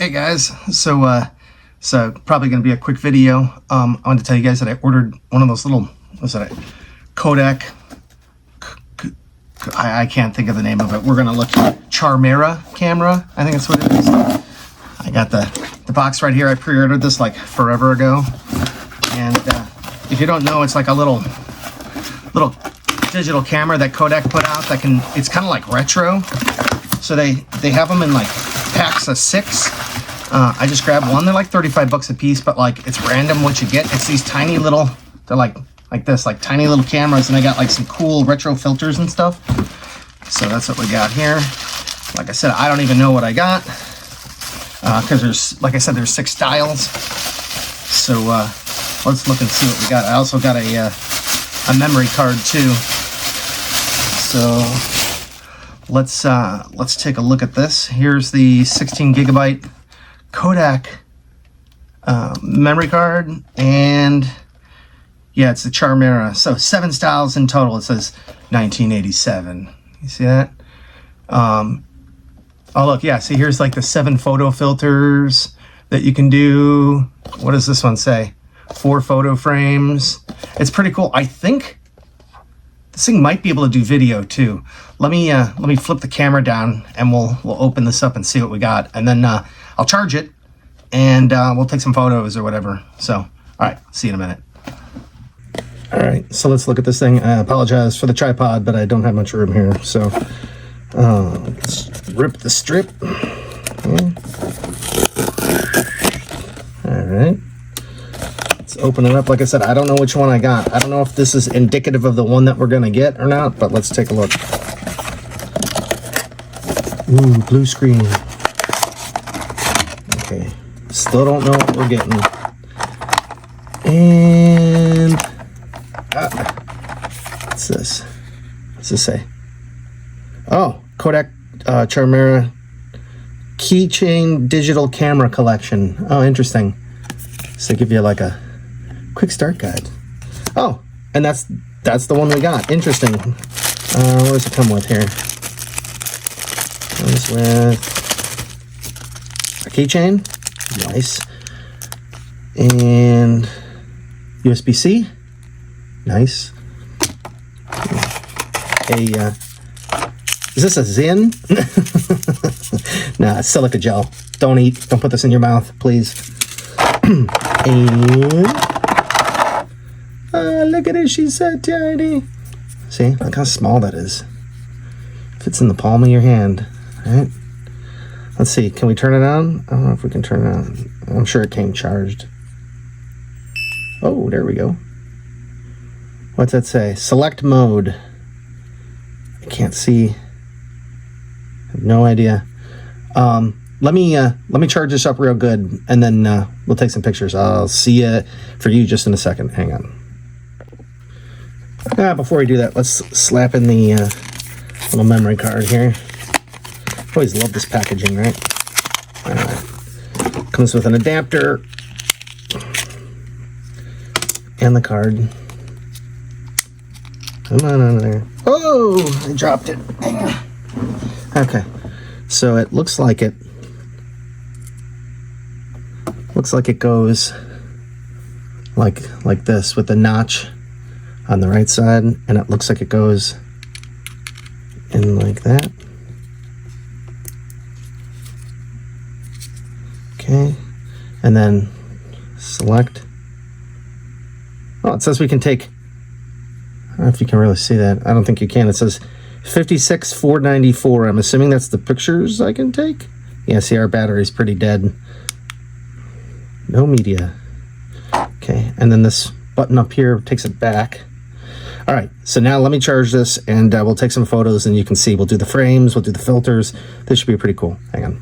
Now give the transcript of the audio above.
Hey guys, so probably going to be a quick video. I wanted to tell you guys that I ordered one of those little, what's that, Kodak, I can't think of the name of it. We're going to look at Charmera camera, I think that's what it is. I got the box right here. I pre-ordered this like forever ago. And if you don't know, it's like a little digital camera that Kodak put out that can, it's kind of like retro. So they have them in like packs of 6. I just grabbed one. They're like 35 bucks a piece, but like it's random what you get. It's these tiny little, they're like this, like tiny little cameras, and they got like some cool retro filters and stuff. So that's what we got here. Like I said, I don't even know what I got because there's, like I said, there's 6 styles. So let's look and see what we got. I also got a memory card too. So let's take a look at this. Here's the 16 gigabyte Kodak memory card, and yeah, it's the Charmera. So 7 styles in total. It says 1987. You see that? Oh look, yeah, see here's like the 7 photo filters that you can do. What does this one say? 4 photo frames. It's pretty cool. I think this thing might be able to do video too. Let me flip the camera down and we'll open this up and see what we got, and then I'll charge it and we'll take some photos or whatever. So all right, see you in a minute. All right, so let's look at this thing. I apologize for the tripod, but I don't have much room here. So let's rip the strip. All right. Let's open it up. Like I said, I don't know which one I got. I don't know if this is indicative of the one that we're going to get or not, but let's take a look. Ooh, blue screen. Okay. Still don't know what we're getting. And what's this? What's this say? Oh, Kodak Charmera keychain digital camera collection. Oh, interesting. So they give you like a quick start guide. Oh, and that's the one we got. Interesting. What does it come with here? Comes with a keychain. Nice. And USB-C. Nice. Is this a Zin? Nah, it's silica gel. Don't put this in your mouth, please. And look at it, she's so tiny. See, look how small that is. Fits in the palm of your hand. All right. Let's see, can we turn it on? I don't know if we can turn it on. I'm sure it came charged. Oh, there we go. What's that say? Select mode. I can't see. I have no idea. Let me charge this up real good, and then we'll take some pictures. I'll see you for you just in a second. Hang on. Before we do that, let's slap in the little memory card here. Always love this packaging, right? Comes with an adapter and the card. Come on there. Oh, I dropped it. Hang on. Okay, so it looks like it goes like this with the notch on the right side, and it looks like it goes in like that. Okay, and then select. Oh, it says we can take, I don't know if you can really see that. I don't think you can. It says 56,494. I'm assuming that's the pictures I can take. Yeah, see, our battery's pretty dead. No media. Okay, and then this button up here takes it back. All right, so now let me charge this, and we'll take some photos, and you can see. We'll do the frames, we'll do the filters. This should be pretty cool. Hang on.